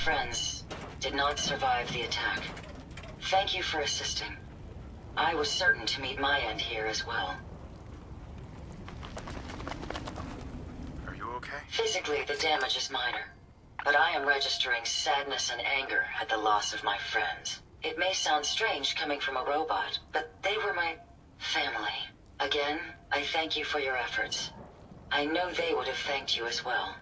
friends did not survive the attack. Thank you for assisting. I was certain to meet my end here as well. Are you okay? Physically, the damage is minor, but I am registering sadness and anger at the loss of my friends. It may sound strange coming from a robot, but they were my family. Again, I thank you for your efforts. I know they would have thanked you as well.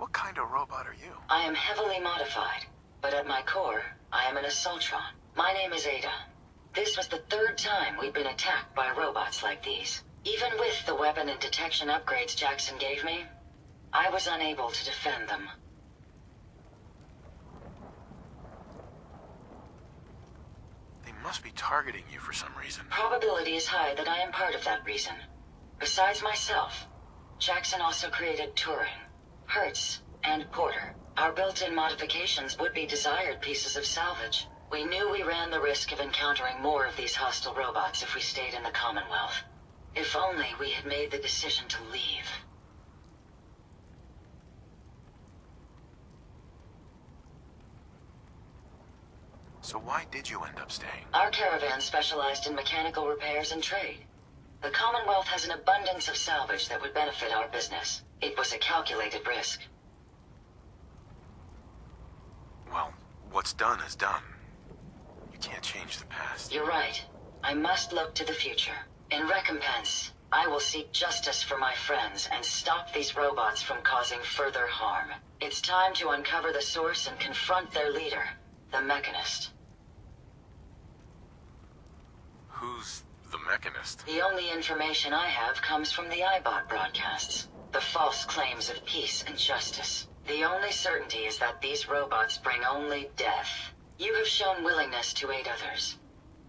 What kind of robot are you? I am heavily modified, but at my core, I am an Assaultron. My name is Ada. This was the third time we've been attacked by robots like these. Even with the weapon and detection upgrades Jackson gave me, I was unable to defend them. They must be targeting you for some reason. Probability is high that I am part of that reason. Besides myself, Jackson also created Turing, Hertz, and Porter. Our built-in modifications would be desired pieces of salvage. We knew we ran the risk of encountering more of these hostile robots if we stayed in the Commonwealth. If only we had made the decision to leave. So why did you end up staying? Our caravan specialized in mechanical repairs and trade. The Commonwealth has an abundance of salvage that would benefit our business. It was a calculated risk. Well, what's done is done. You can't change the past. You're right. I must look to the future. In recompense, I will seek justice for my friends and stop these robots from causing further harm. It's time to uncover the source and confront their leader, the Mechanist. Who's the Mechanist? The only information I have comes from the iBot broadcasts. The false claims of peace and justice. The only certainty is that these robots bring only death. You have shown willingness to aid others.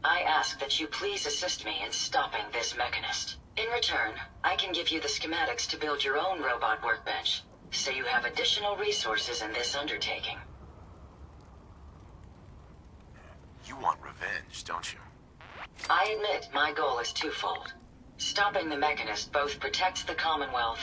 I ask that you please assist me in stopping this Mechanist. In return, I can give you the schematics to build your own robot workbench, so you have additional resources in this undertaking. You want revenge, don't you? I admit my goal is twofold. Stopping the Mechanist both protects the Commonwealth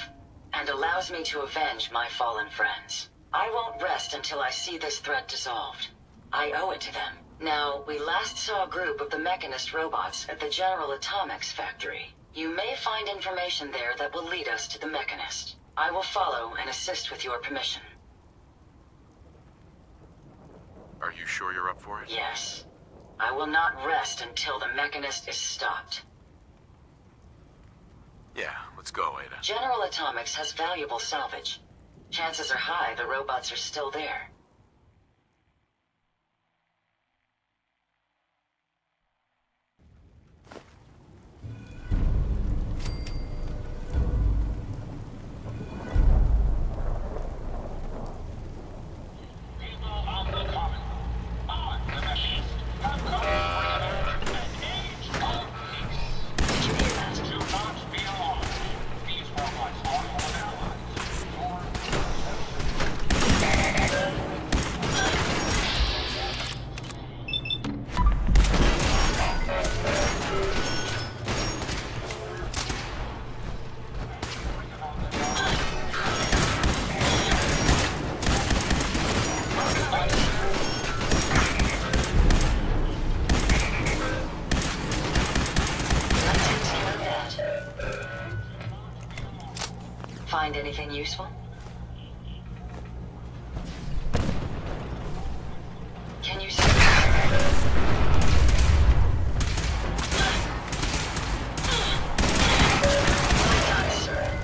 and allows me to avenge my fallen friends. I won't rest until I see this threat dissolved. I owe it to them. Now, we last saw a group of the Mechanist robots at the General Atomics factory. You may find information there that will lead us to the Mechanist. I will follow and assist with your permission. Are you sure you're up for it? Yes. I will not rest until the Mechanist is stopped. Yeah, let's go, Ada. General Atomics has valuable salvage. Chances are high the robots are still there. Find anything useful? Can you see? Well done, sir.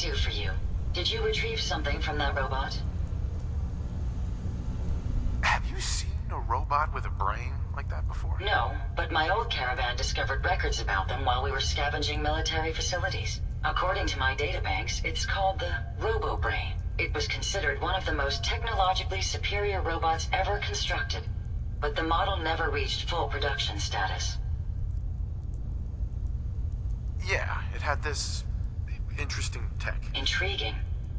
do for you? Did you retrieve something from that robot? Have you seen a robot with a brain like that before? No, but my old caravan discovered records about them while we were scavenging military facilities. According to my databanks, it's called the Robo-Brain. It was considered one of the most technologically superior robots ever constructed, but the model never reached full production status. Yeah, it had this interesting tech. Intriguing.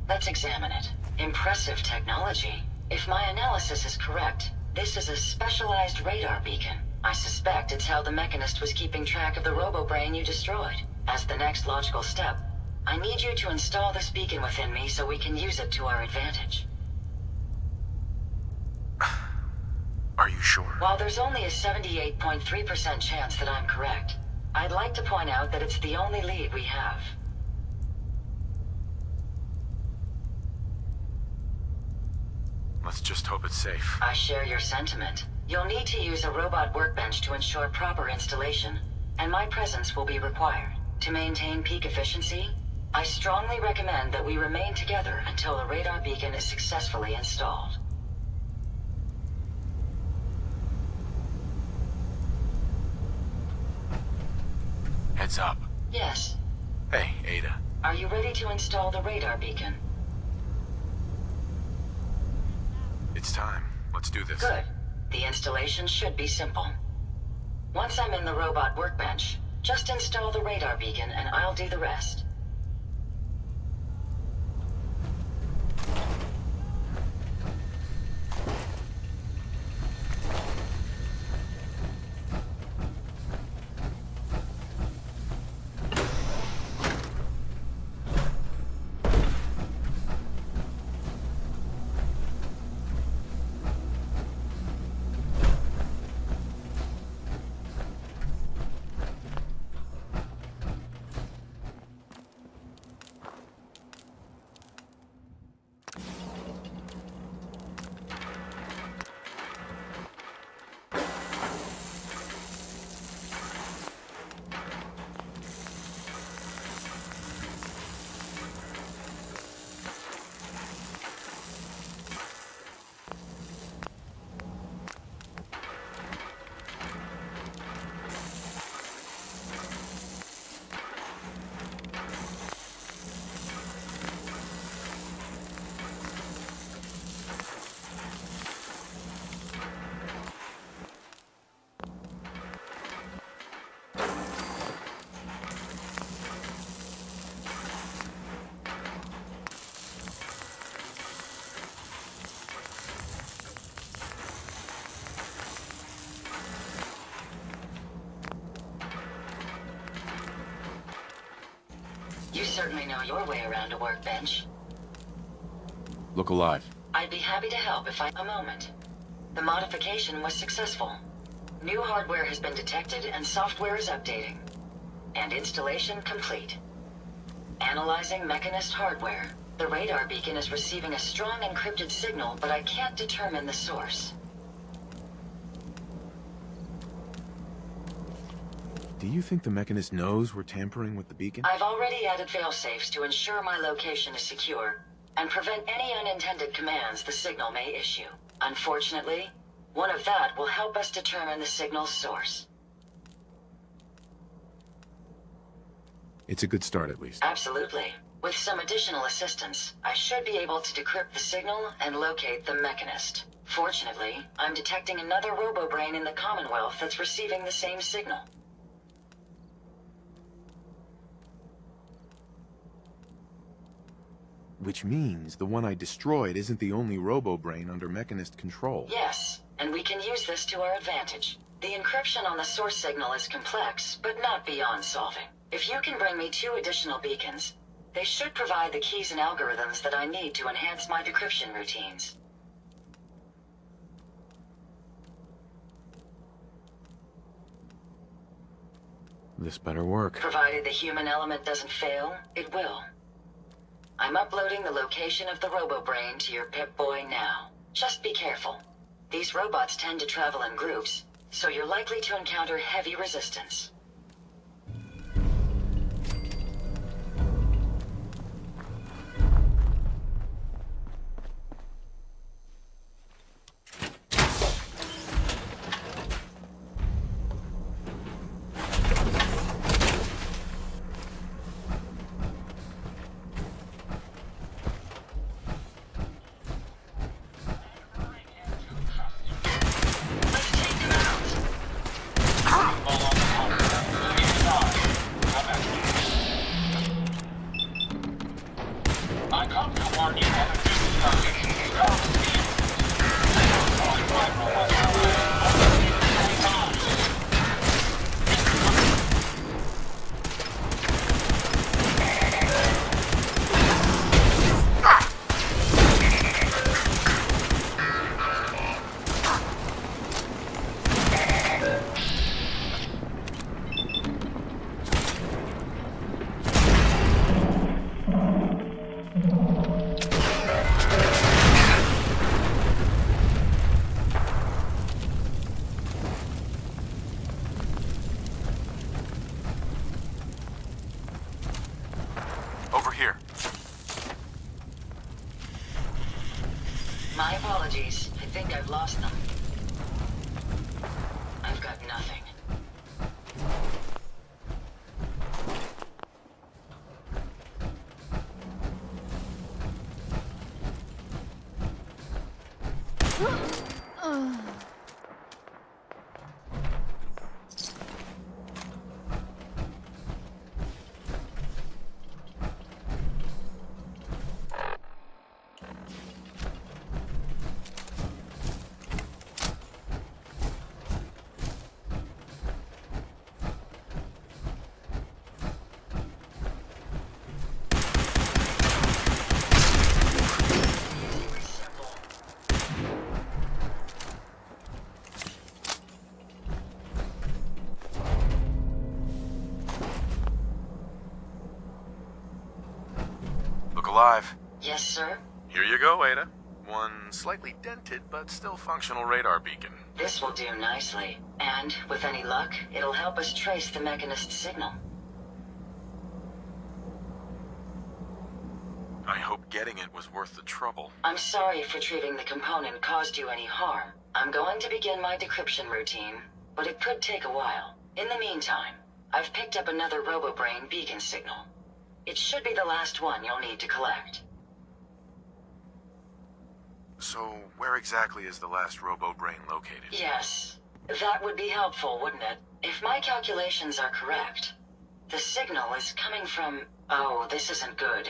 Let's examine it. Impressive technology. If my analysis is correct, this is a specialized radar beacon. I suspect it's how the Mechanist was keeping track of the Robo-Brain you destroyed. As the next logical step, I need you to install this beacon within me so we can use it to our advantage. Are you sure? While there's only a 78.3% chance that I'm correct, I'd like to point out that it's the only lead we have. Let's just hope it's safe. I share your sentiment. You'll need to use a robot workbench to ensure proper installation, and my presence will be required. To maintain peak efficiency, I strongly recommend that we remain together until the radar beacon is successfully installed. Heads up. Yes. Hey, Ada. Are you ready to install the radar beacon? It's time. Let's do this. Good. The installation should be simple. Once I'm in the robot workbench, just install the radar beacon and I'll do the rest. You certainly know your way around a workbench. Look alive. I'd be happy to help if a moment. The modification was successful. New hardware has been detected and software is updating. And installation complete. Analyzing Mechanist hardware. The radar beacon is receiving a strong encrypted signal, but I can't determine the source. Do you think the Mechanist knows we're tampering with the beacon? I've already added failsafes to ensure my location is secure and prevent any unintended commands the signal may issue. Unfortunately, one of that will help us determine the signal's source. It's a good start, at least. Absolutely. With some additional assistance, I should be able to decrypt the signal and locate the Mechanist. Fortunately, I'm detecting another Robo-Brain in the Commonwealth that's receiving the same signal. Which means the one I destroyed isn't the only Robo-Brain under Mechanist control. Yes, and we can use this to our advantage. The encryption on the source signal is complex, but not beyond solving. If you can bring me 2 additional beacons, they should provide the keys and algorithms that I need to enhance my decryption routines. This better work. Provided the human element doesn't fail, it will. I'm uploading the location of the Robo-Brain to your Pip-Boy now. Just be careful. These robots tend to travel in groups, so you're likely to encounter heavy resistance. alive? Yes, sir? Here you go, Ada. One slightly dented but still functional radar beacon. This will do nicely. And, with any luck, it'll help us trace the Mechanist signal. I hope getting it was worth the trouble. I'm sorry if retrieving the component caused you any harm. I'm going to begin my decryption routine, but it could take a while. In the meantime, I've picked up another RoboBrain beacon signal. It should be the last one you'll need to collect. So, where exactly is the last RoboBrain located? Yes, that would be helpful, wouldn't it? If my calculations are correct, the signal is coming from... Oh, this isn't good.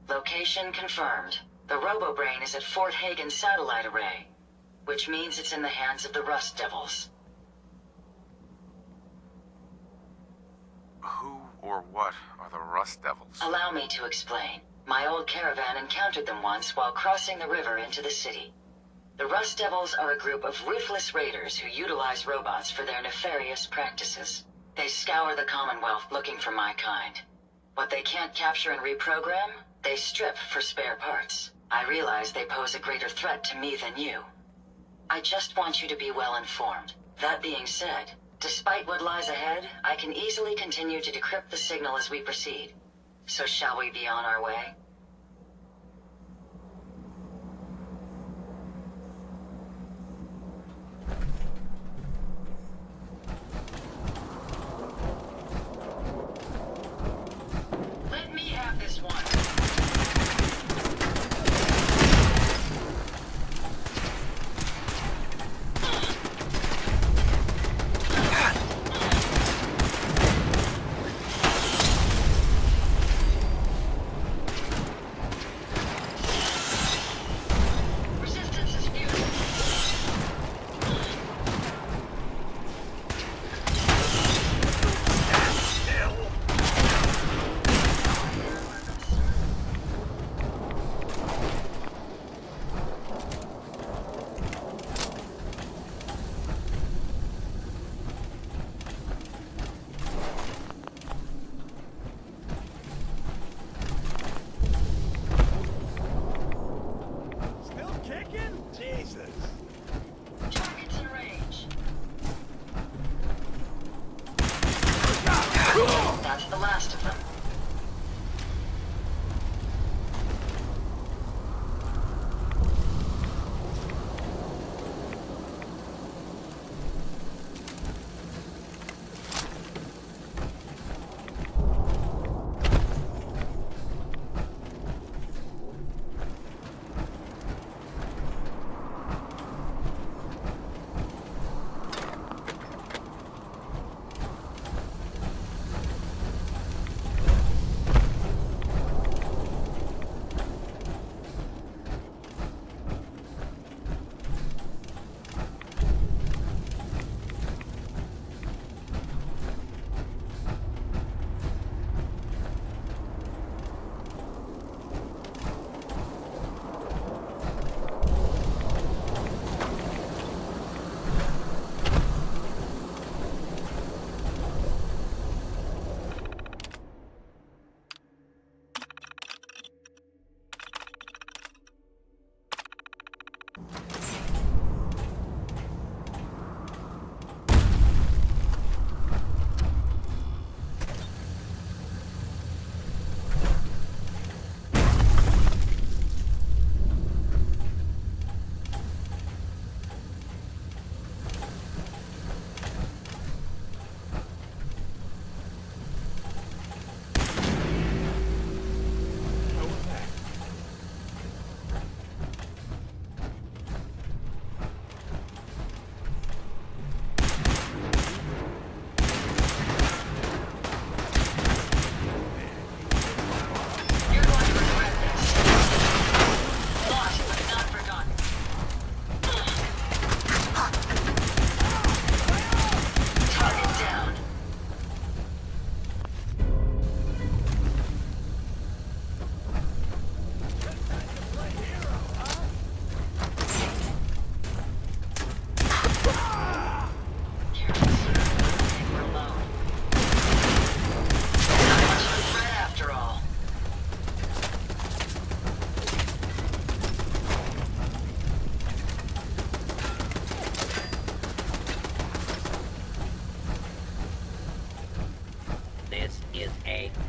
Location confirmed. The RoboBrain is at Fort Hagen Satellite Array, which means it's in the hands of the Rust Devils. Who or what are the Rust Devils? Allow me to explain. My old caravan encountered them once while crossing the river into the city. The Rust Devils are a group of ruthless raiders who utilize robots for their nefarious practices. They scour the Commonwealth looking for my kind. What they can't capture and reprogram, they strip for spare parts. I realize they pose a greater threat to me than you. I just want you to be well informed. That being said, despite what lies ahead, I can easily continue to decrypt the signal as we proceed. So shall we be on our way? Let me have this one.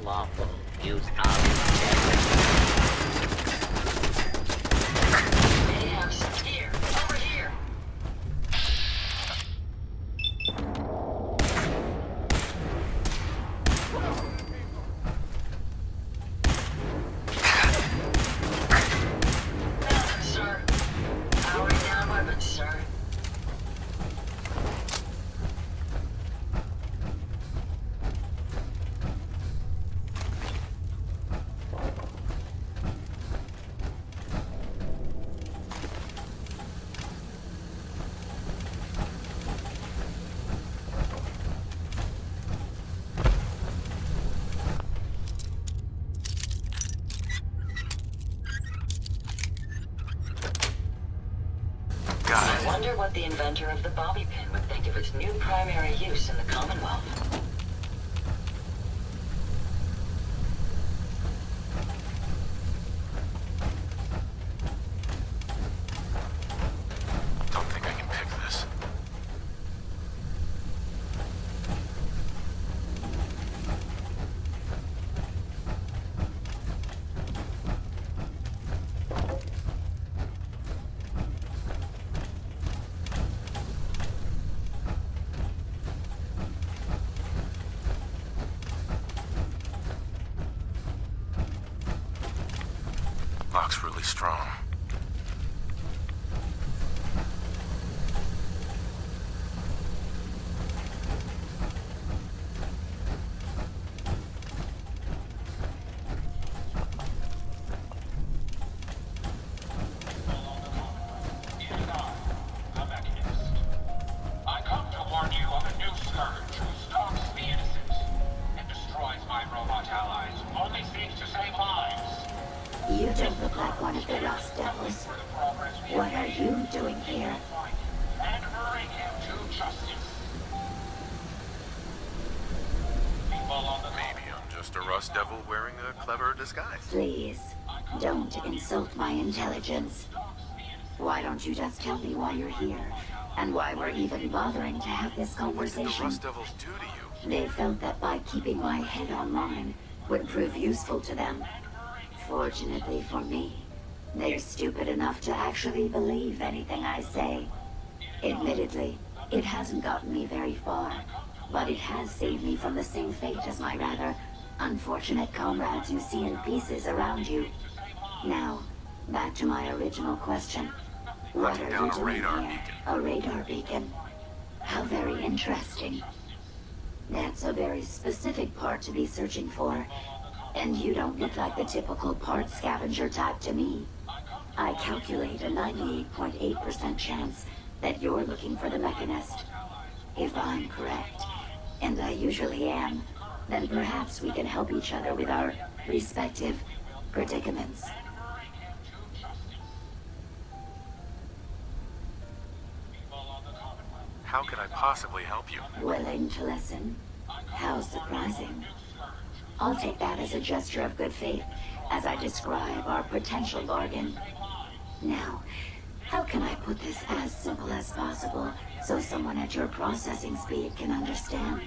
unlawful use of Mayhem's here. Over here. Found him, sir. Powering down weapons, sir. I wonder what the inventor of the bobby pin would think of its new primary use in the Commonwealth. Don't think I can pick this. Lock's really strong. I come to warn you of a new scourge who stalks the innocent and destroys my robot allies, only seeks to save lives. You don't look like one of the Rust Devils. What are you doing here? And bring him to justice. People on the Maybe I'm just a Rust Devil wearing a clever disguise. Please, don't insult my intelligence. Why don't you just tell me why you're here, and why we're even bothering to have this What did the conversation? Rust Devils do to you? They felt that by keeping my head online would prove useful to them. Fortunately for me, they're stupid enough to actually believe anything I say. Admittedly, it hasn't gotten me very far, but it has saved me from the same fate as my rather unfortunate comrades you see in pieces around you. Now, back to my original question. What Hunting are down you a doing radar here? beacon. A radar beacon? How very interesting. That's a very specific part to be searching for. And you don't look like the typical part scavenger type to me. I calculate a 98.8% chance that you're looking for the Mechanist. If I'm correct, and I usually am, then perhaps we can help each other with our respective predicaments. How could I possibly help you? Willing to listen? How surprising. I'll take that as a gesture of good faith as I describe our potential bargain. Now, how can I put this as simple as possible so someone at your processing speed can understand?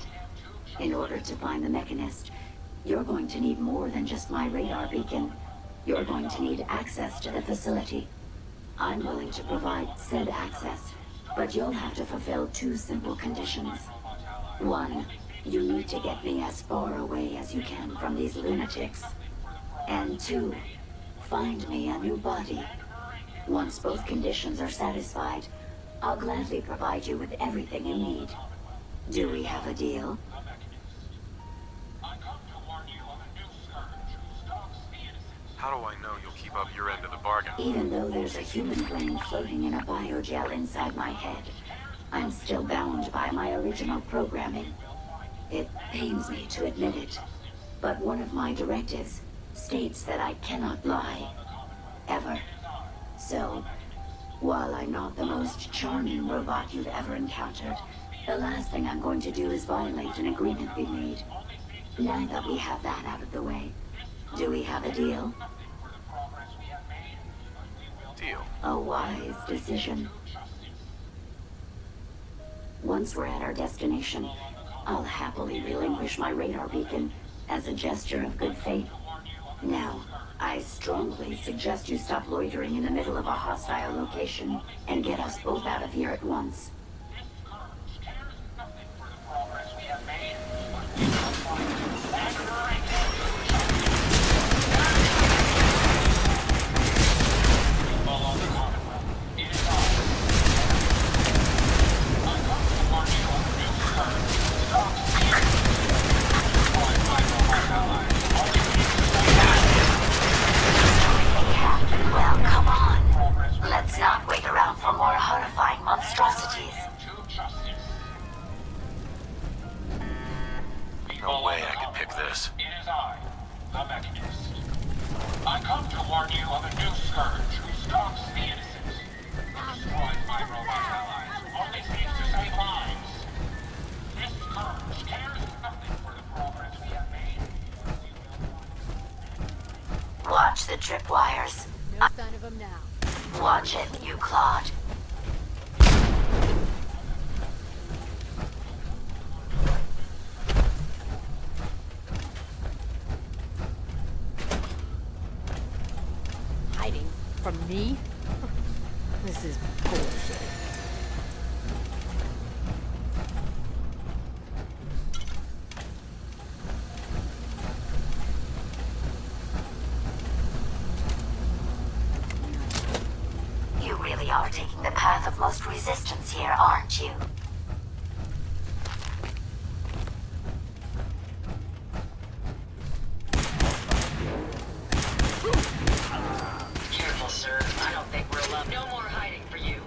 In order to find the Mechanist, you're going to need more than just my radar beacon. You're going to need access to the facility. I'm willing to provide said access, but you'll have to fulfill two simple conditions. One, you need to get me as far away as you can from these lunatics. And two, find me a new body. Once both conditions are satisfied, I'll gladly provide you with everything you need. Do we have a deal? How do I know you'll keep up your end of the bargain? Even though there's a human brain floating in a biogel inside my head, I'm still bound by my original programming. It pains me to admit it, but one of my directives states that I cannot lie. Ever. So, while I'm not the most charming robot you've ever encountered, the last thing I'm going to do is violate an agreement we made. Now that we have that out of the way, do we have a deal? Deal. A wise decision. Once we're at our destination, I'll happily relinquish my radar beacon as a gesture of good faith. Now, I strongly suggest you stop loitering in the middle of a hostile location and get us both out of here at once. This scourge cares nothing for the progress we have made, but we will find a staggering end to we follow the Commonwealth. It is ours. I come to warn you of a new scourge. Stop stealing. Destroy my robot allies. Only need to say that. Well, come on. Let's not wait around for more horrifying monstrosities. To justice. No way I could pick this. It is I, the Mechanist. I come to warn you of a new scourge who stalks the innocent. Destroys my robot allies. Only seeks to save lives. This scourge cares nothing for the progress we have made. Watch the tripwires. No sign of him now. Watch it, you Claude. Hiding from me? This is bullshit. You really are taking the path of most resistance here, aren't you? Careful, sir. I don't think we're alone. No more hiding for you.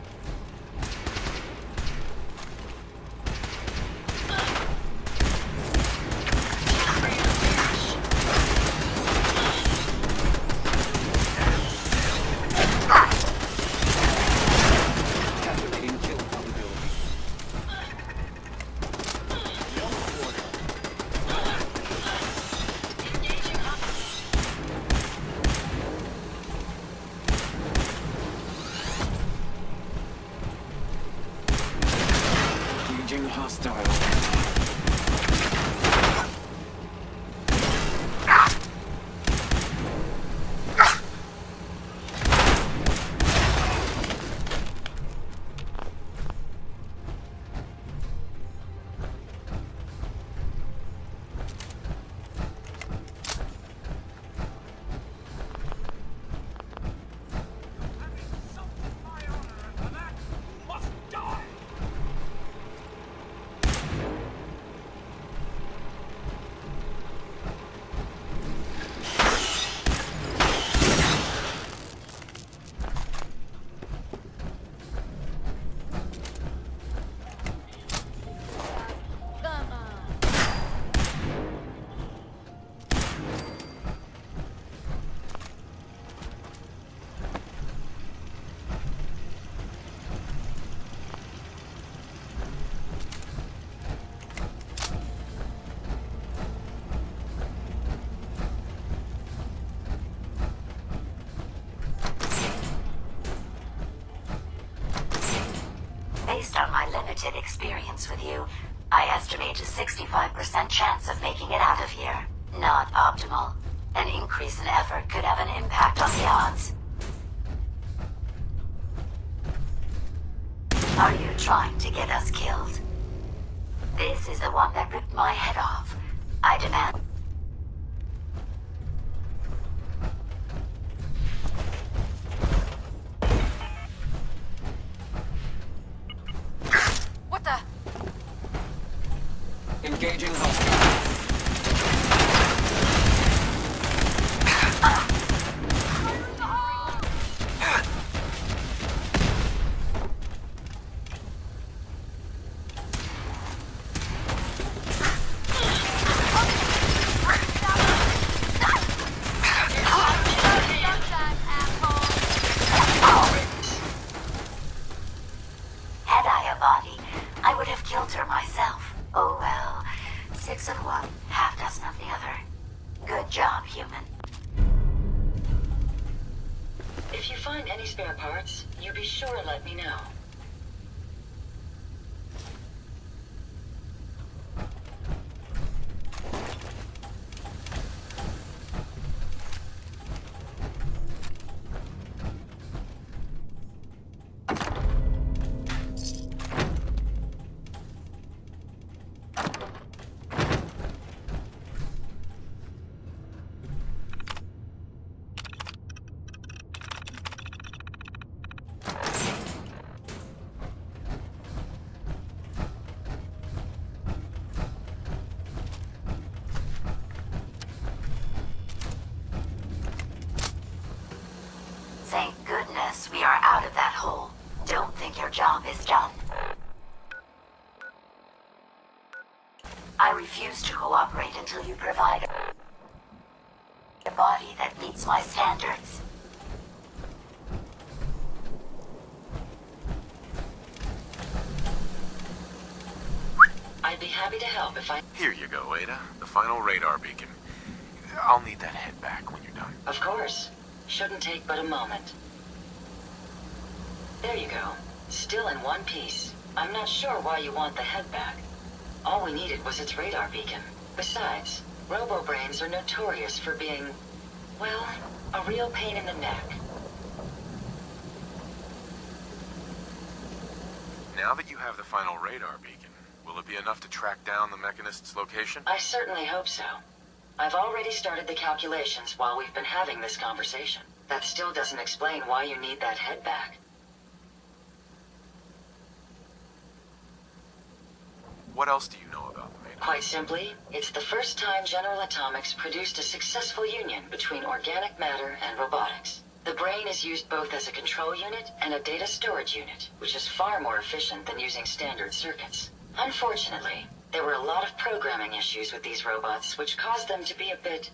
Calculating kill probability. Engaging Engaging hostile. Come on. Based on my limited experience with you, I estimate a 65% chance of making it out of here. Not optimal. An increase in effort could have an impact on the odds. Are you trying to get us killed? This is the one that ripped my head off. I demand... What the? Engaging hostile. Had I a body, I would have killed her myself. Oh well. 6 of one, half dozen of the other. Good job, human. If you find any spare parts, you be sure to let me know. is done. I refuse to cooperate until you provide a body that meets my standards. I'd be happy to help if I... Here you go, Ada. The final radar beacon. I'll need that head back when you're done. Of course. Shouldn't take but a moment. There you go. Still in one piece. I'm not sure why you want the head back. All we needed was its radar beacon. Besides, robo-brains are notorious for being, well, a real pain in the neck. Now that you have the final radar beacon, will it be enough to track down the Mechanist's location? I certainly hope so. I've already started the calculations while we've been having this conversation. That still doesn't explain why you need that head back. What else do you know about them, Ada? Quite simply, it's the first time General Atomics produced a successful union between organic matter and robotics. The brain is used both as a control unit and a data storage unit, which is far more efficient than using standard circuits. Unfortunately, there were a lot of programming issues with these robots, which caused them to be a bit,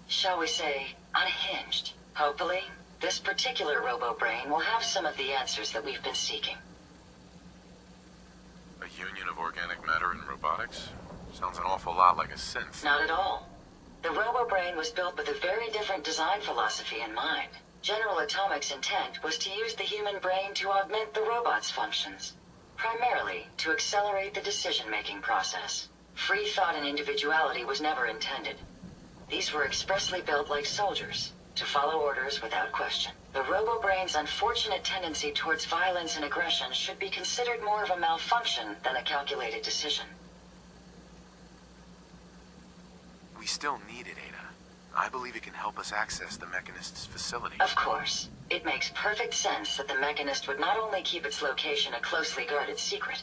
shall we say, unhinged. Hopefully, this particular robo-brain will have some of the answers that we've been seeking. A union of organic matter and robotics? Sounds an awful lot like a synth. Not at all. The robo-brain was built with a very different design philosophy in mind. General Atomics' intent was to use the human brain to augment the robot's functions, primarily to accelerate the decision-making process. Free thought and individuality was never intended. These were expressly built like soldiers, to follow orders without question. The robo-brain's unfortunate tendency towards violence and aggression should be considered more of a malfunction than a calculated decision. We still need it, Ada. I believe it can help us access the Mechanist's facility. Of course. It makes perfect sense that the Mechanist would not only keep its location a closely guarded secret,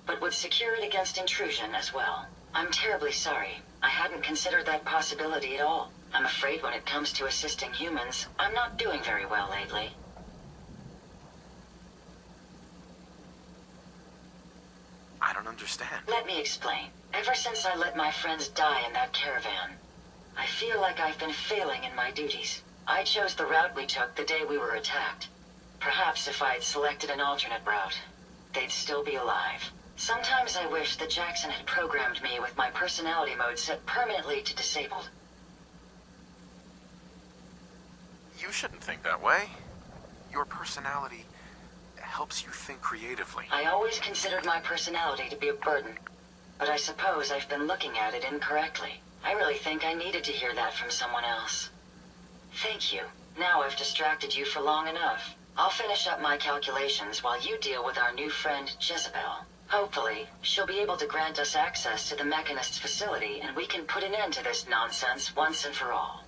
but would secure it against intrusion as well. I'm terribly sorry. I hadn't considered that possibility at all. I'm afraid when it comes to assisting humans, I'm not doing very well lately. I don't understand. Let me explain. Ever since I let my friends die in that caravan, I feel like I've been failing in my duties. I chose the route we took the day we were attacked. Perhaps if I had selected an alternate route, they'd still be alive. Sometimes I wish that Jackson had programmed me with my personality mode set permanently to disabled. You shouldn't think that way. Your personality helps you think creatively. I always considered my personality to be a burden, but I suppose I've been looking at it incorrectly. I really think I needed to hear that from someone else. Thank you. Now I've distracted you for long enough. I'll finish up my calculations while you deal with our new friend, Jezebel. Hopefully, she'll be able to grant us access to the Mechanist's facility, and we can put an end to this nonsense once and for all.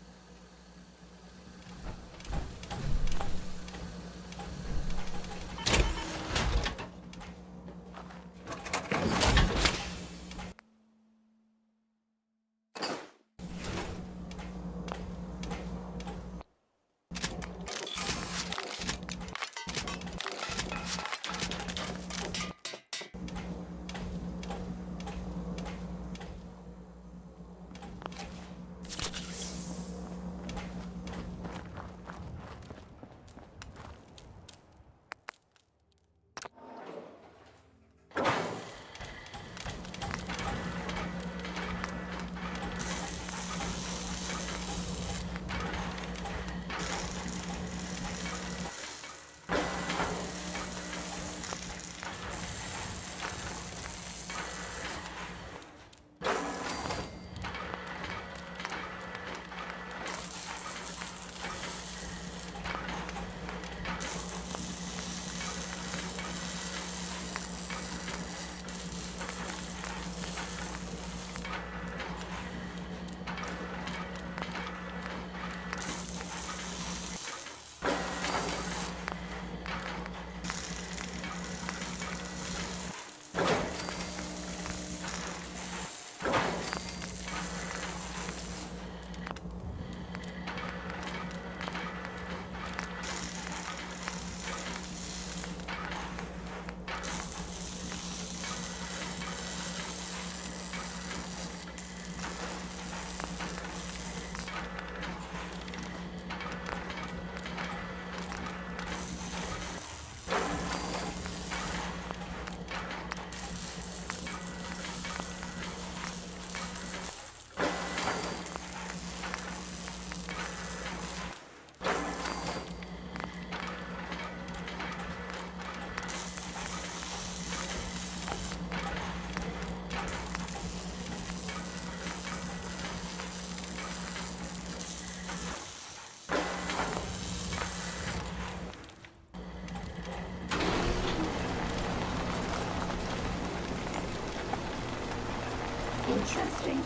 Interesting.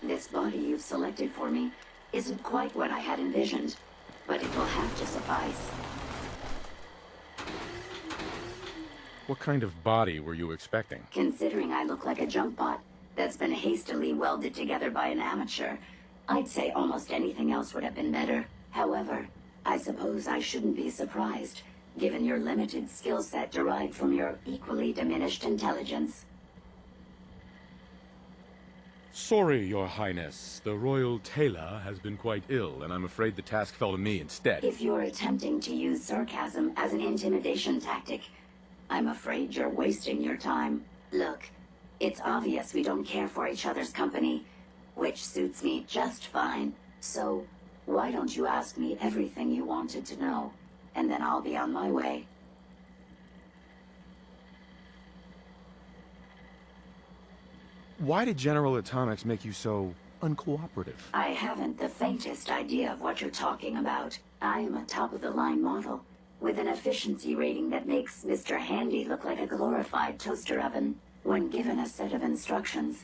This body you've selected for me isn't quite what I had envisioned, but it will have to suffice. What kind of body were you expecting? Considering I look like a junk bot that's been hastily welded together by an amateur, I'd say almost anything else would have been better. However, I suppose I shouldn't be surprised, given your limited skill set derived from your equally diminished intelligence. Sorry, Your Highness. The Royal Tailor has been quite ill, and I'm afraid the task fell to me instead. If you're attempting to use sarcasm as an intimidation tactic, I'm afraid you're wasting your time. Look, it's obvious we don't care for each other's company, which suits me just fine. So, why don't you ask me everything you wanted to know, and then I'll be on my way. Why did General Atomics make you so uncooperative? I haven't the faintest idea of what you're talking about. I am a top-of-the-line model, with an efficiency rating that makes Mr. Handy look like a glorified toaster oven. When given a set of instructions,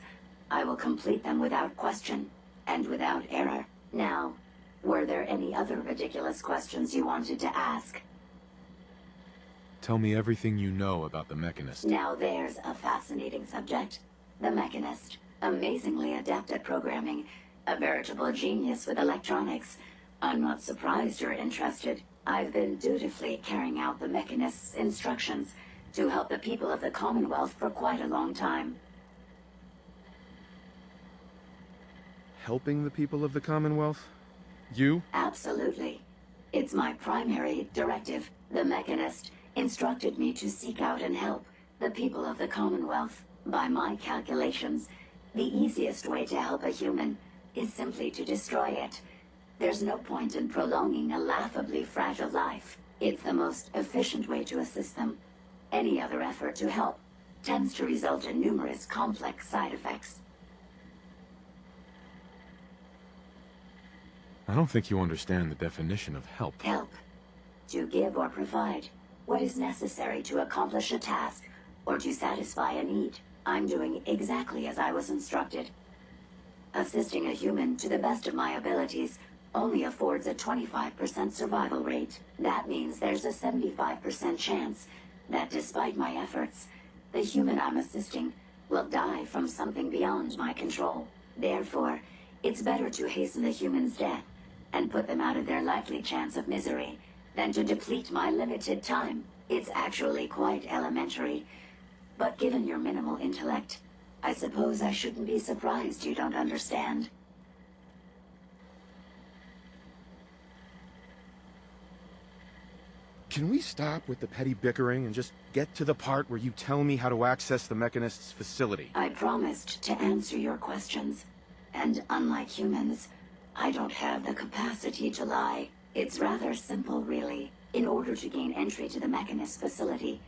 I will complete them without question, and without error. Now, were there any other ridiculous questions you wanted to ask? Tell me everything you know about the Mechanist. Now there's a fascinating subject. The Mechanist, amazingly adept at programming, a veritable genius with electronics. I'm not surprised you're interested. I've been dutifully carrying out the Mechanist's instructions to help the people of the Commonwealth for quite a long time. Helping the people of the Commonwealth? You? Absolutely. It's my primary directive. The Mechanist instructed me to seek out and help the people of the Commonwealth. By my calculations, the easiest way to help a human is simply to destroy it. There's no point in prolonging a laughably fragile life. It's the most efficient way to assist them. Any other effort to help tends to result in numerous complex side effects. I don't think you understand the definition of help. Help. To give or provide what is necessary to accomplish a task or to satisfy a need. I'm doing exactly as I was instructed. Assisting a human to the best of my abilities only affords a 25% survival rate. That means there's a 75% chance that despite my efforts, the human I'm assisting will die from something beyond my control. Therefore, it's better to hasten the human's death and put them out of their likely chance of misery than to deplete my limited time. It's actually quite elementary. But given your minimal intellect, I suppose I shouldn't be surprised you don't understand. Can we stop with the petty bickering and just get to the part where you tell me how to access the Mechanist's facility? I promised to answer your questions. And unlike humans, I don't have the capacity to lie. It's rather simple, really. In order to gain entry to the Mechanist facility,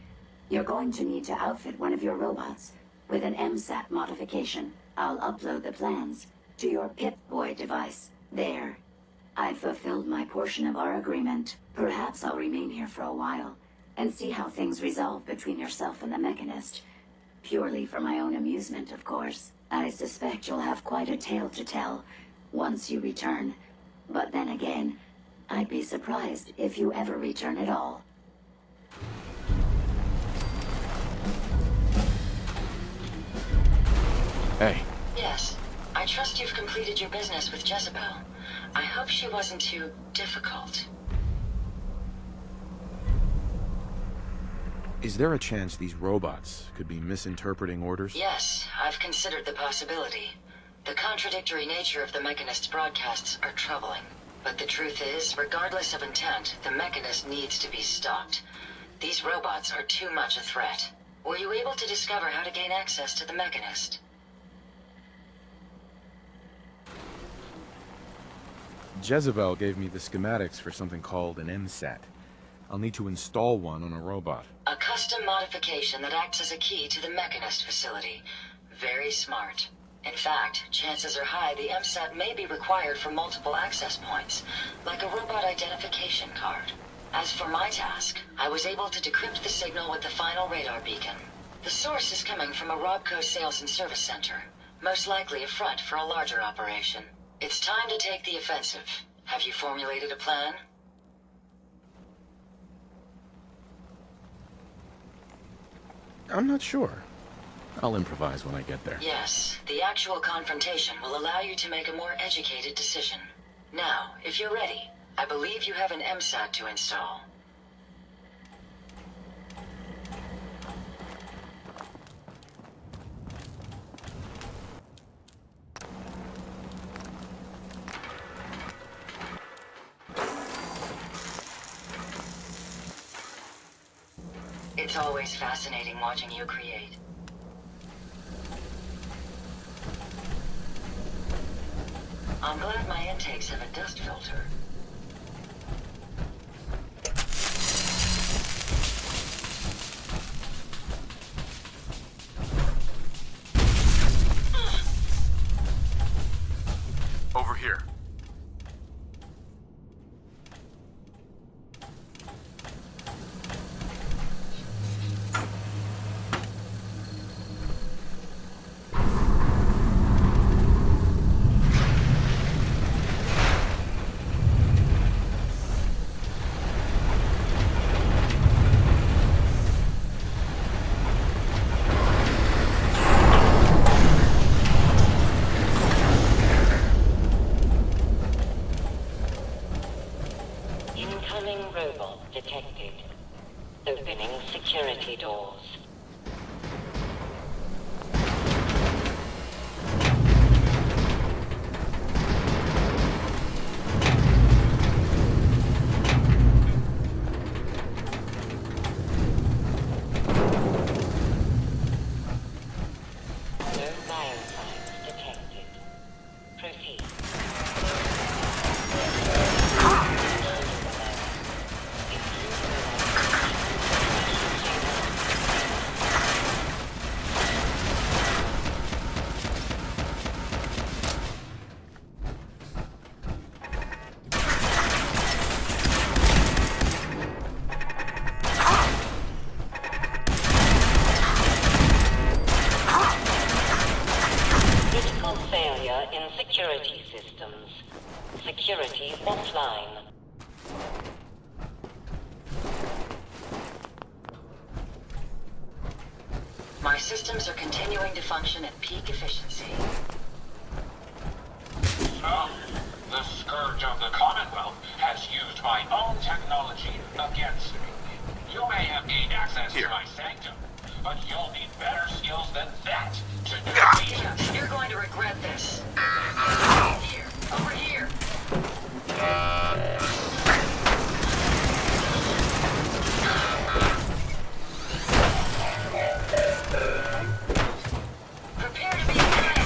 you're going to need to outfit one of your robots with an MSAT modification. I'll upload the plans to your Pip-Boy device. There. I've fulfilled my portion of our agreement. Perhaps I'll remain here for a while and see how things resolve between yourself and the Mechanist. Purely for my own amusement, of course. I suspect you'll have quite a tale to tell once you return. But then again, I'd be surprised if you ever return at all. Hey. Yes. I trust you've completed your business with Jezebel. I hope she wasn't too difficult. Is there a chance these robots could be misinterpreting orders? Yes, I've considered the possibility. The contradictory nature of the Mechanist's broadcasts are troubling. But the truth is, regardless of intent, the Mechanist needs to be stopped. These robots are too much a threat. Were you able to discover how to gain access to the Mechanist? Jezebel gave me the schematics for something called an MSAT. I'll need to install one on a robot. A custom modification that acts as a key to the Mechanist facility. Very smart. In fact, chances are high the MSAT may be required for multiple access points, like a robot identification card. As for my task, I was able to decrypt the signal with the final radar beacon. The source is coming from a Robco sales and service center. Most likely a front for a larger operation. It's time to take the offensive. Have you formulated a plan? I'm not sure. I'll improvise when I get there. Yes, the actual confrontation will allow you to make a more educated decision. Now, if you're ready, I believe you have an MSAT to install. It's always fascinating watching you create. I'm glad my intakes have a dust filter. Over here. Incoming robot detected. Opening security doors. No biosigns detected. Proceed. Critical failure in security systems. Security offline. My systems are continuing to function at peak efficiency. So, the Scourge of the Commonwealth has used my own technology against me. You may have gained access Here. to my sanctum, but you'll need better skills than that to defeat me. You're going to regret this. Here, over here. Prepare to be attacked.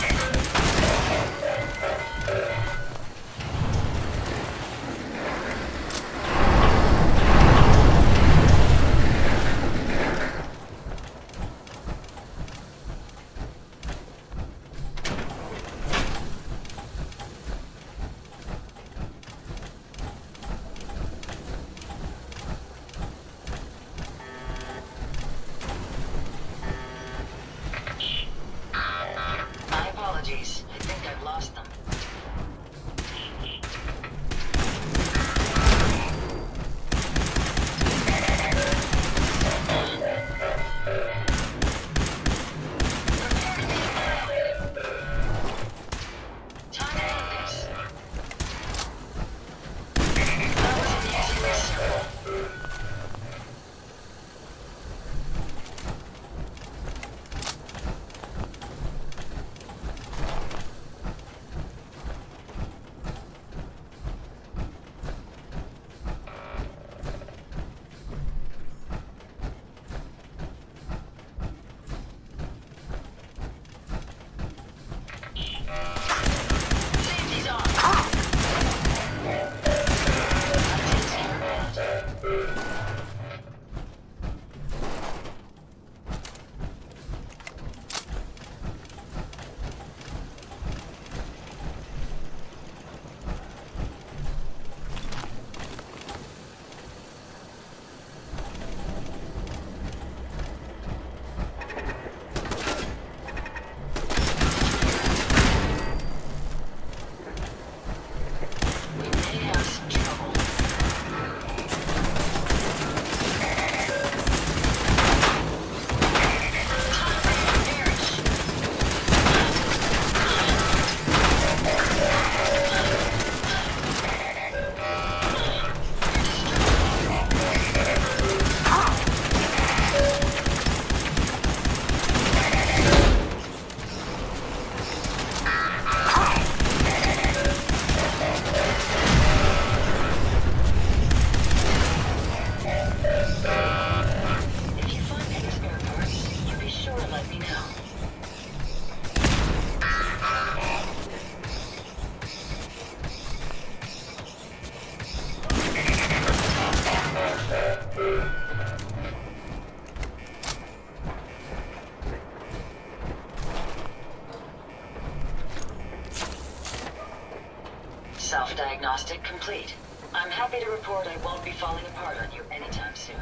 Self-diagnostic complete. I'm happy to report I won't be falling apart on you anytime soon.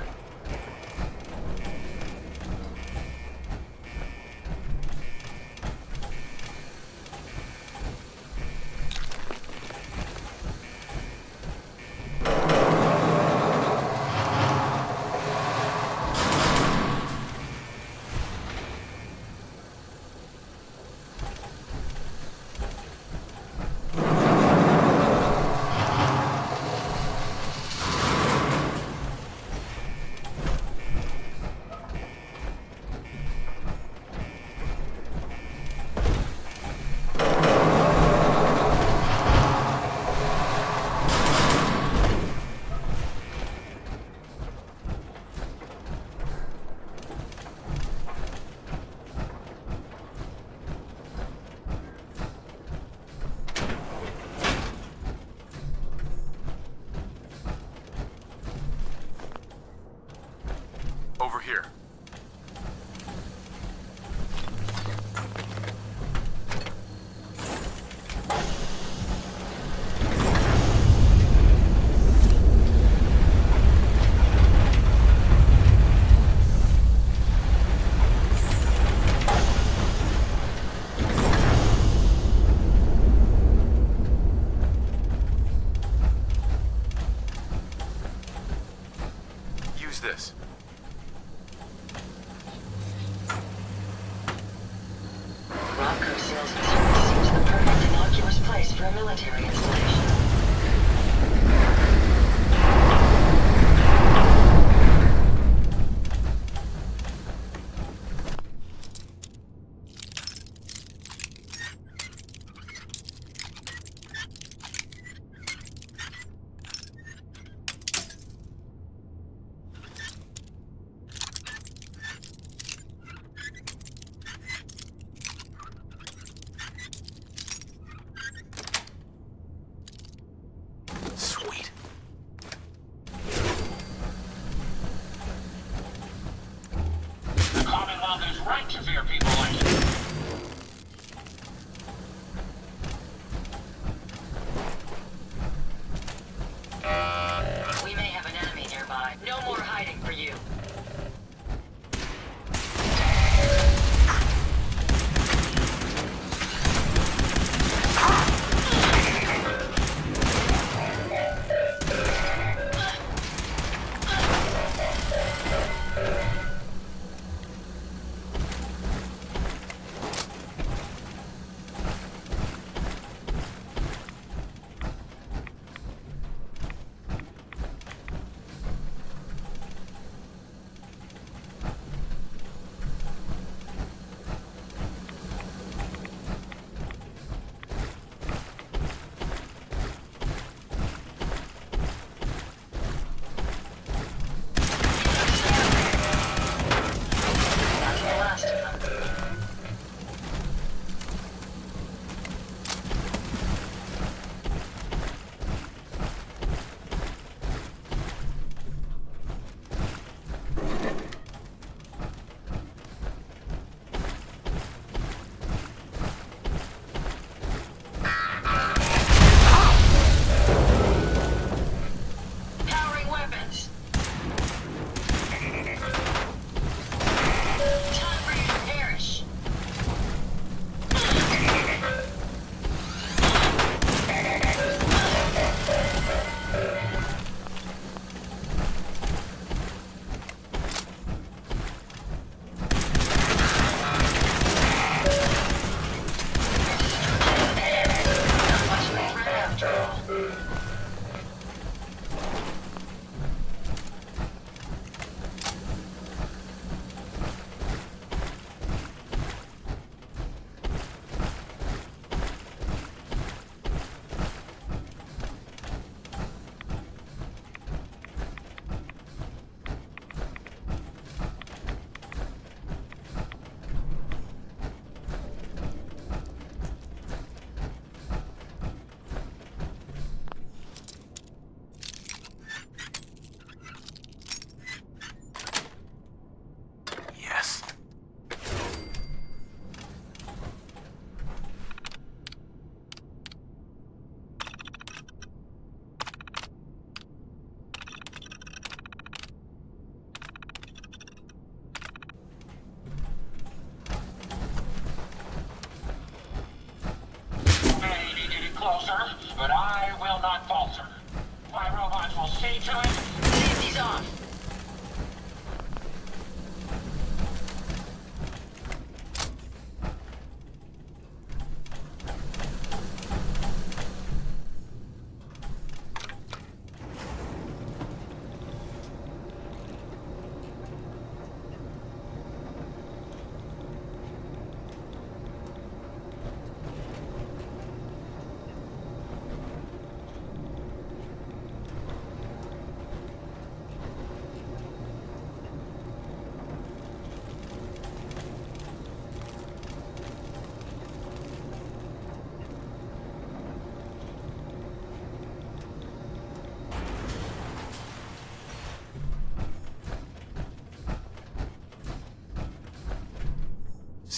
Over here. Use this. Rocco Sales Facility seems the perfect innocuous place for a military installation.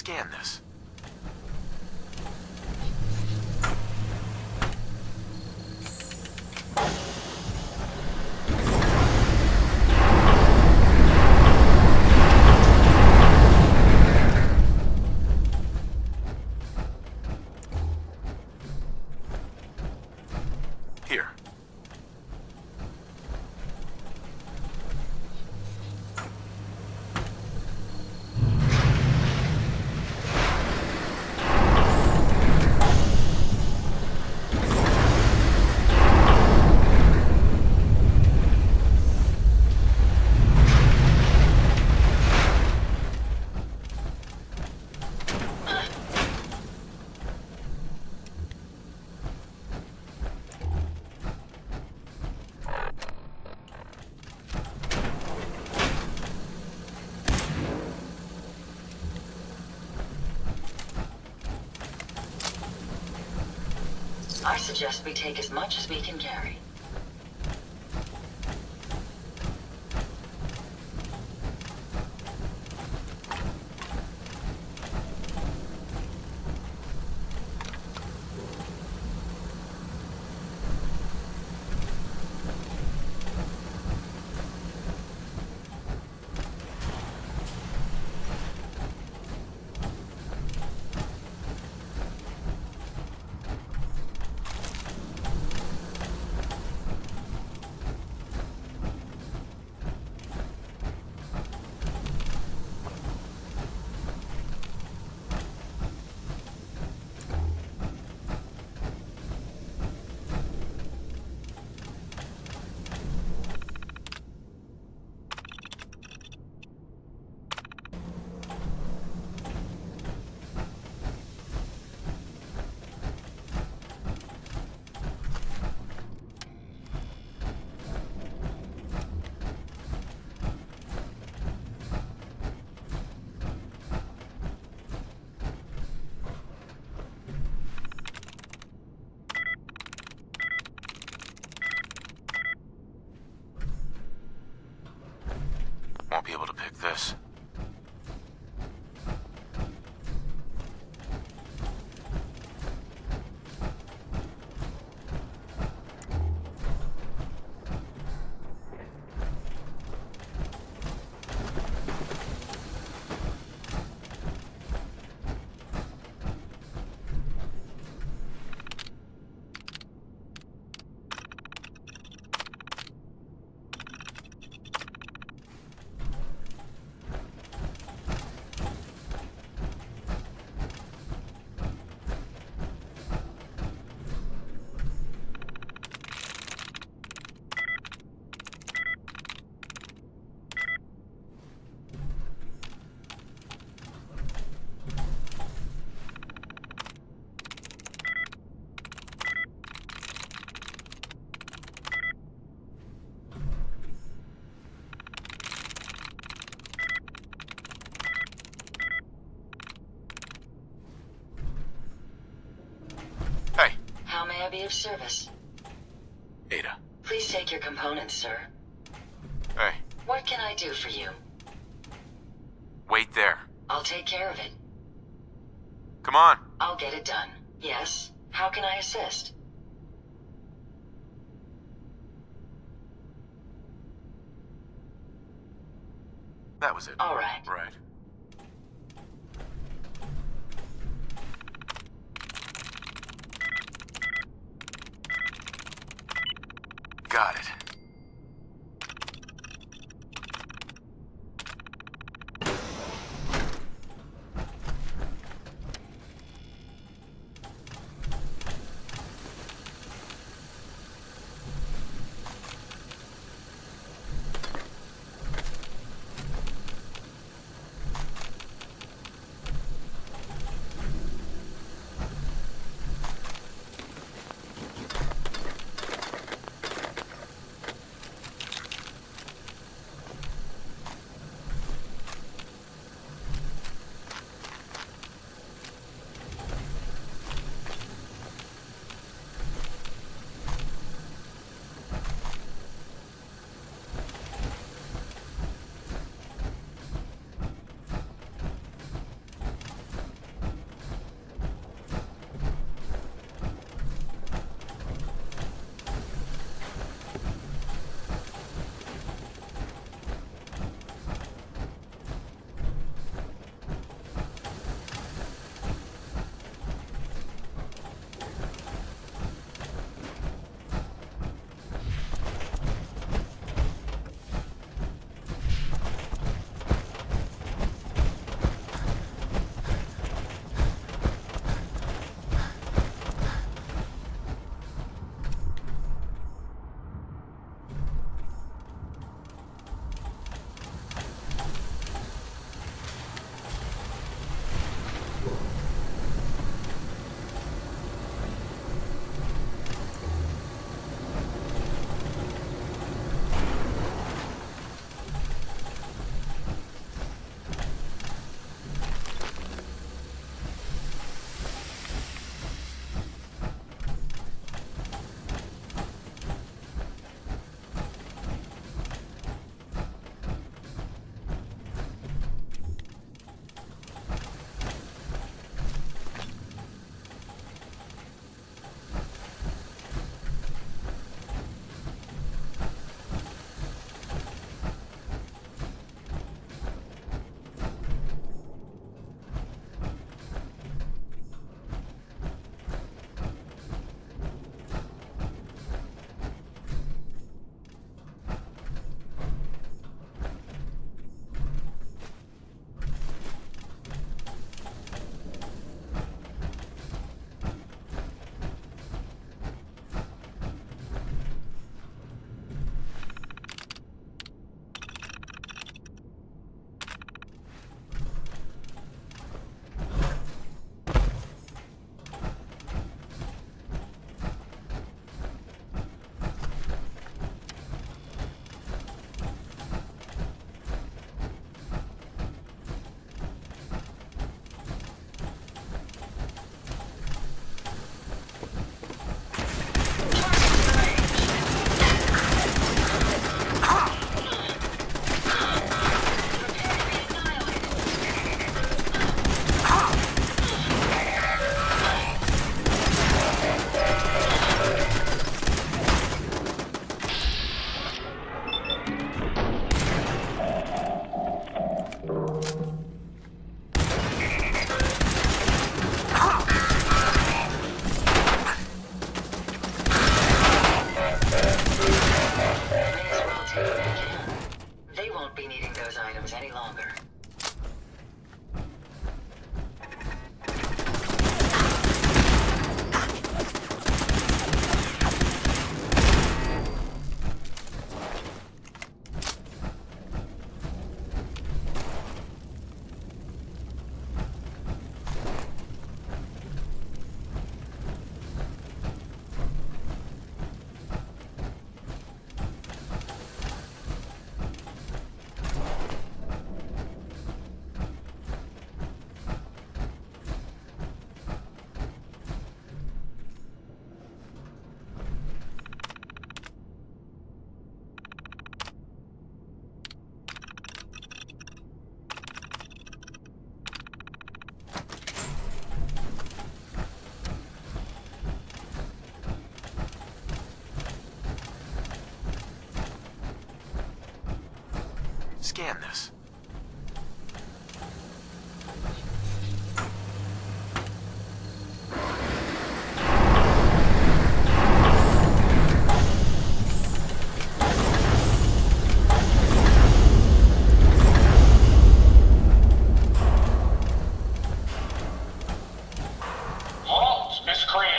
scan this. Here. I suggest we take as much as we can carry. Won't be able to pick this. Hey. How may I be of service? Ada. Please take your components, sir. Hey. What can I do for you? Wait there. I'll take care of it. Come on. I'll get it done. Yes? How can I assist? That was it. All right. Right. Got it. Scan this. Halt, miscreant!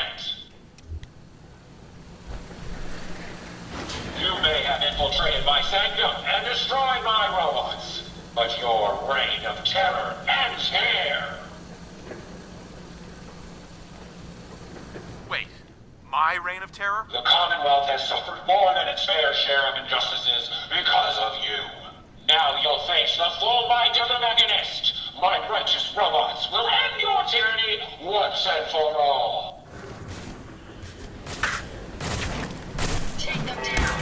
You may have infiltrated my sanctum and destroyed my robots, but your reign of terror ends here! Wait, my reign of terror? The Commonwealth has suffered more than its fair share of injustices because of you. Now you'll face the full might of the Mechanist. My righteous robots will end your tyranny once and for all. Take them down.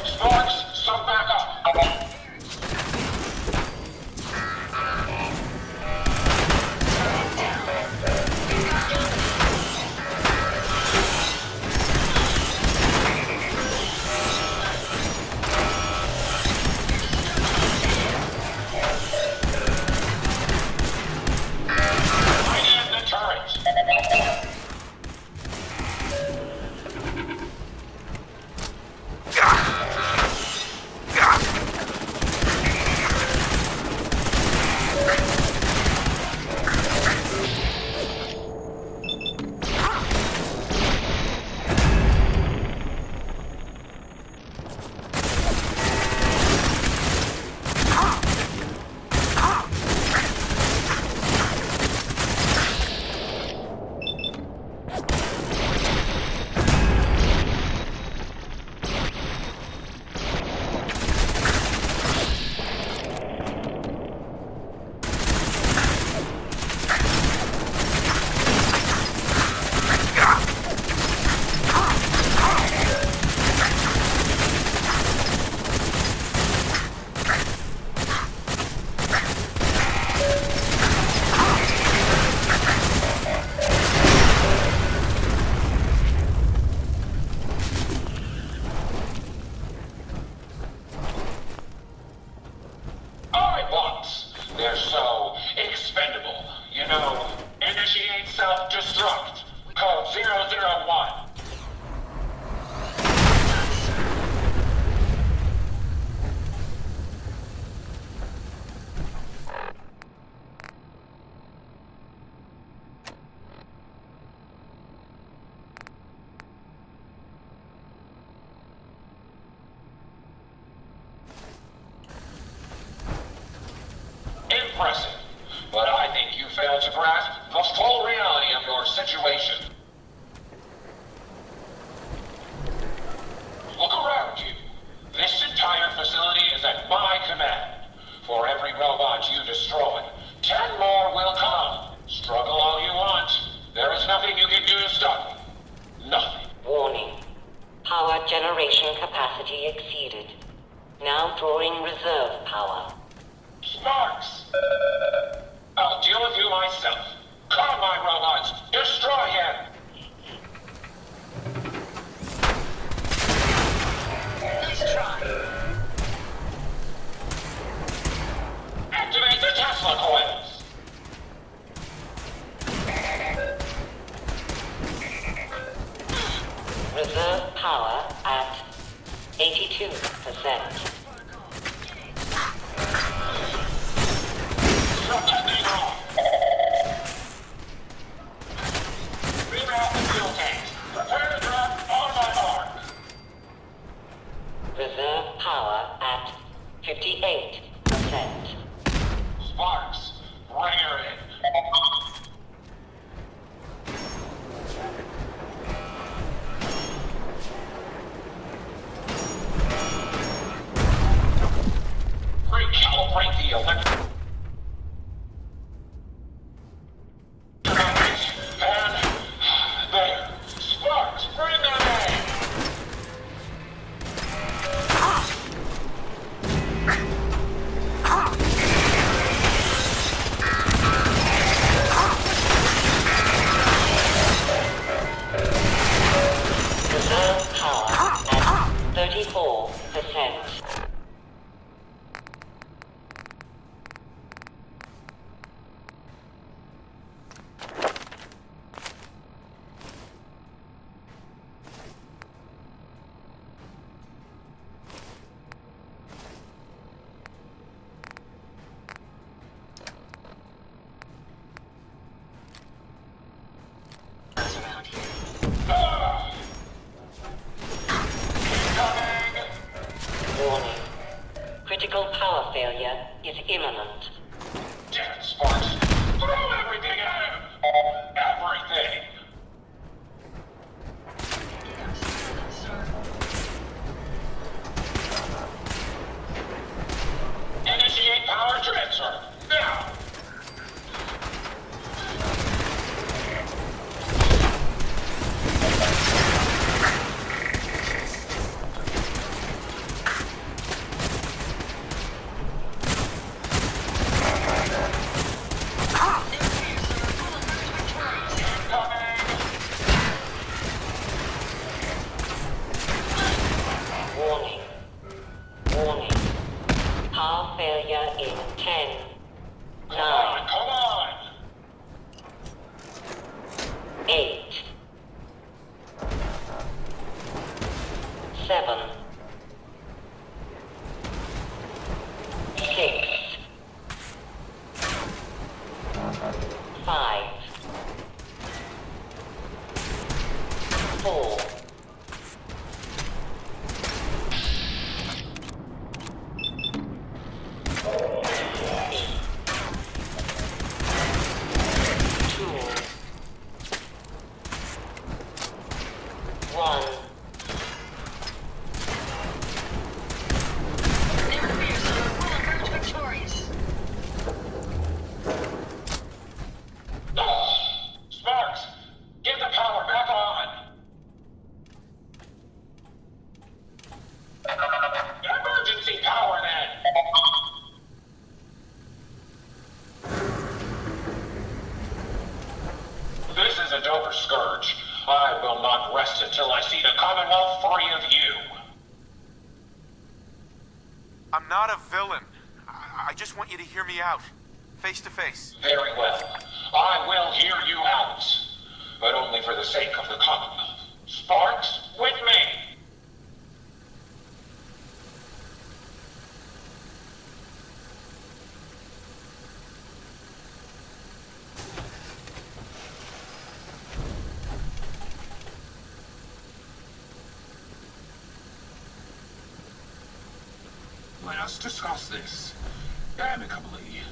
Sparks, some backup. I am the turret. Bots. They're so expendable. You know, initiate self-destruct. Code 001. Impressive. But I think you failed to grasp the full reality of your situation. Look around you. This entire facility is at my command. For every robot you destroy, 10 more will come. Struggle all you want. There is nothing you can do to stop me. Nothing. Warning. Power generation capacity exceeded. Now drawing reserve power. Sparks! I'll deal with you myself. Come, my robots! Destroy him! Nice try. Activate the Tesla coils! Reserve power at 82%. Shut that thing off! Reroute the fuel tanks. Prepare to drop on my mark. Reserve power at 58%. Sparks, bring her in. Recalibrate the electric. And there. Sparks, bring them in. Critical power failure is imminent. Damn it, Sparks. Throw everything at him! Everything! Initiate power transfer! Now! Warning. Warning. Power failure in 10, 9, Come on! 8, 7, 6, 5, 4, 2, 1. Never fear, sir. We'll emerge victorious. Sparks! Get the power back on! Emergency power, then! This is a Dover Scourge. I will not rest until I see the Commonwealth free of you. I'm not a villain. I just want you to hear me out. Face to face. Very well. I will hear you out. But only for the sake of the Commonwealth. Sparks, with me! Let us discuss this amicably.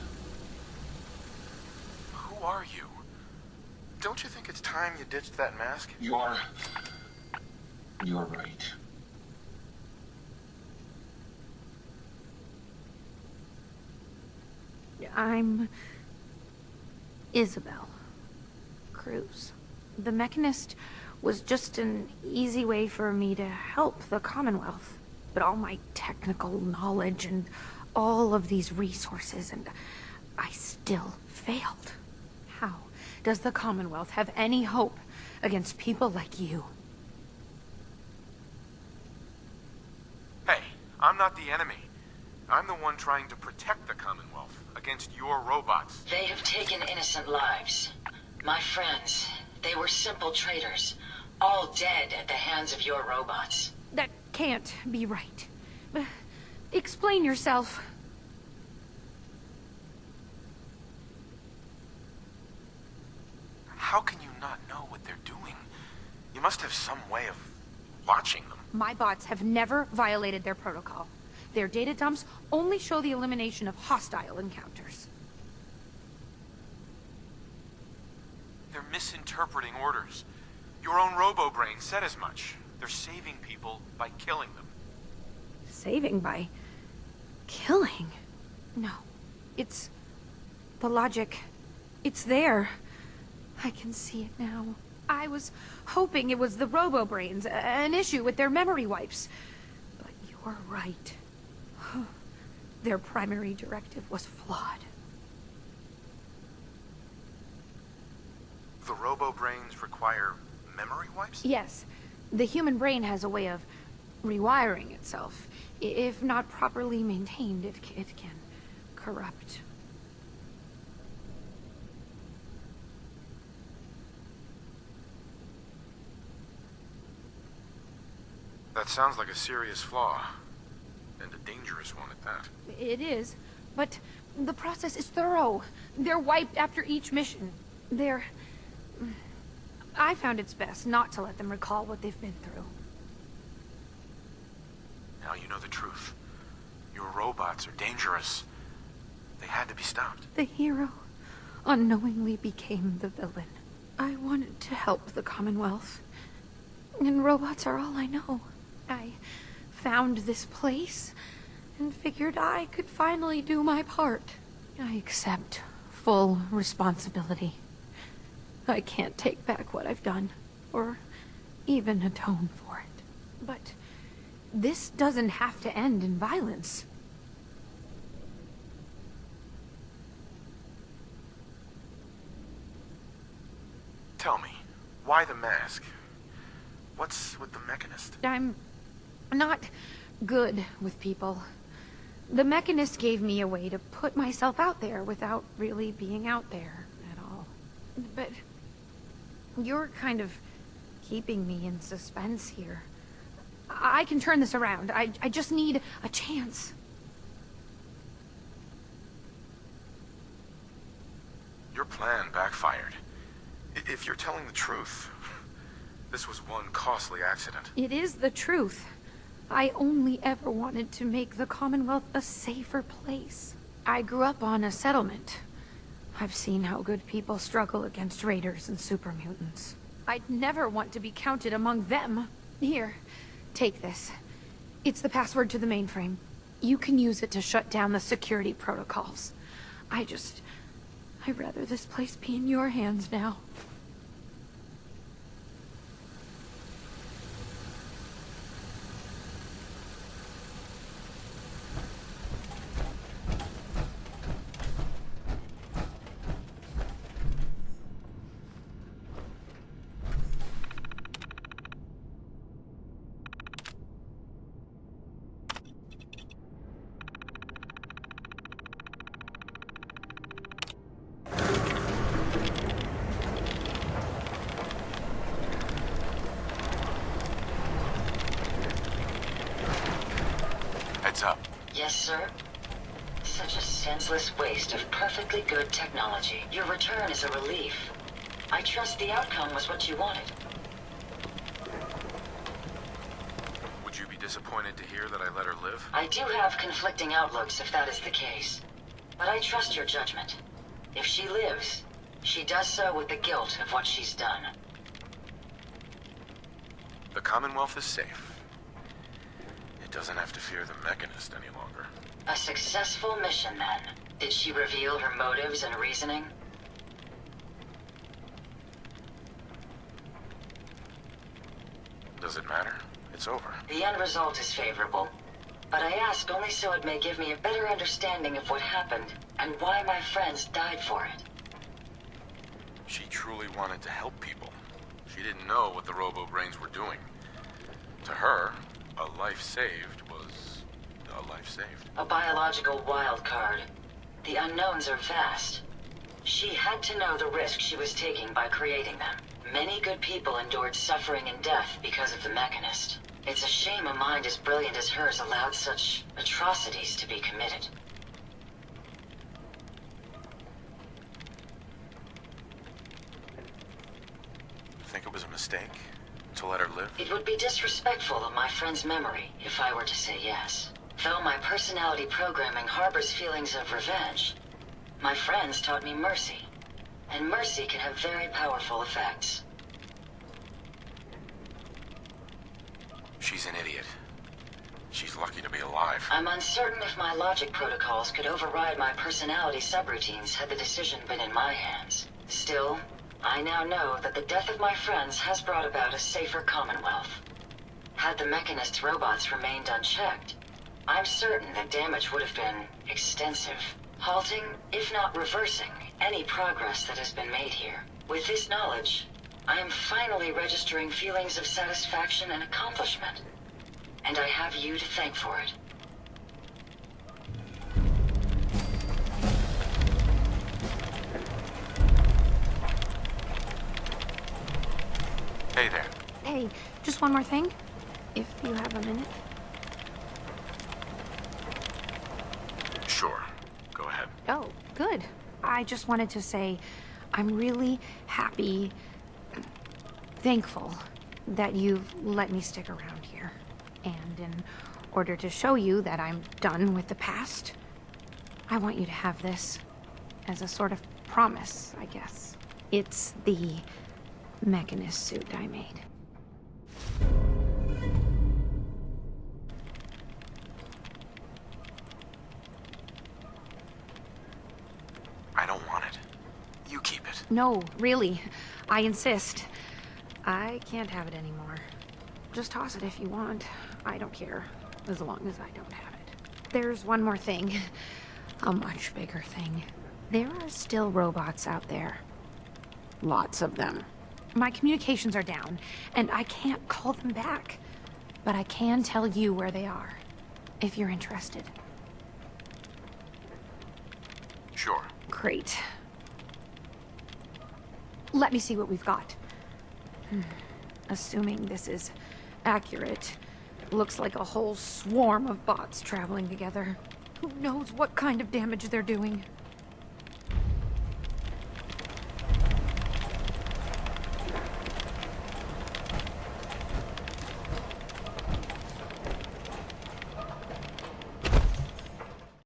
Who are you? Don't you think it's time you ditched that mask? You're right. I'm Isabel Cruz. The Mechanist was just an easy way for me to help the Commonwealth. But all my technical knowledge and all of these resources, and I still failed. How does the Commonwealth have any hope against people like you? Hey, I'm not the enemy. I'm the one trying to protect the Commonwealth against your robots. They have taken innocent lives. My friends, they were simple traitors, all dead at the hands of your robots. That can't be right. Explain yourself. How can you not know what they're doing? You must have some way of watching them. My bots have never violated their protocol. Their data dumps only show the elimination of hostile encounters. They're misinterpreting orders. Your own robo-brain said as much. They're saving people by killing them. Saving by killing? No. It's the logic. It's there. I can see it now. I was hoping it was the robo-brains, an issue with their memory wipes. But you're right. Their primary directive was flawed. The robo-brains require memory wipes? Yes. The human brain has a way of rewiring itself. If not properly maintained, it can corrupt. That sounds like a serious flaw. And a dangerous one at that. It is, but the process is thorough. They're wiped after each mission. I found it's best not to let them recall what they've been through. Now you know the truth. Your robot robots are dangerous. They had to be stopped. The hero unknowingly became the villain. I wanted to help the Commonwealth, and robots are all I know. I found this place and figured I could finally do my part. I accept full responsibility. I can't take back what I've done, or even atone for it. But this doesn't have to end in violence. Tell me, why the mask? What's with the Mechanist? I'm not good with people. The Mechanist gave me a way to put myself out there without really being out there at all. But you're kind of keeping me in suspense here. I can turn this around. I just need a chance. Your plan backfired. If you're telling the truth, this was one costly accident. It is the truth. I only ever wanted to make the Commonwealth a safer place. I grew up on a settlement. I've seen how good people struggle against raiders and super mutants. I'd never want to be counted among them. Here, take this. It's the password to the mainframe. You can use it to shut down the security protocols. I'd rather this place be in your hands now. Heads up. Yes, sir? Such a senseless waste of perfectly good technology. Your return is a relief. I trust the outcome was what you wanted. Would you be disappointed to hear that I let her live? I do have conflicting outlooks if that is the case. But I trust your judgment. If she lives, she does so with the guilt of what she's done. The Commonwealth is safe. It doesn't have to fear the Mechanist any longer. A successful mission, then. Did she reveal her motives and reasoning? Does it matter? It's over. The end result is favorable. But I ask only so it may give me a better understanding of what happened and why my friends died for it. She truly wanted to help people. She didn't know what the robo-brains were doing. To her, a life saved was a life saved. A biological wild card. The unknowns are vast. She had to know the risk she was taking by creating them. Many good people endured suffering and death because of the Mechanist. It's a shame a mind as brilliant as hers allowed such atrocities to be committed. Think it was a mistake to let her live? It would be disrespectful of my friend's memory if I were to say yes. Though my personality programming harbors feelings of revenge, my friends taught me mercy. And mercy can have very powerful effects. She's an idiot. She's lucky to be alive. I'm uncertain if my logic protocols could override my personality subroutines had the decision been in my hands. Still, I now know that the death of my friends has brought about a safer Commonwealth. Had the Mechanist's robots remained unchecked, I'm certain that damage would have been extensive, halting, if not reversing, any progress that has been made here. With this knowledge, I am finally registering feelings of satisfaction and accomplishment. And I have you to thank for it. Hey there. Hey, just one more thing, if you have a minute. Sure. Go ahead. Oh, good. I just wanted to say I'm really happy, thankful that you've let me stick around here. And in order to show you that I'm done with the past. I want you to have this as a sort of promise, I guess. It's the mechanist suit I made. I don't want it. You keep it. No, really. I insist. I can't have it anymore. Just toss it if you want. I don't care, as long as I don't have it. There's one more thing. A much bigger thing. There are still robots out there. Lots of them. My communications are down, and I can't call them back. But I can tell you where they are, if you're interested. Sure. Great. Let me see what we've got. Assuming this is accurate, looks like a whole swarm of bots traveling together. Who knows what kind of damage they're doing?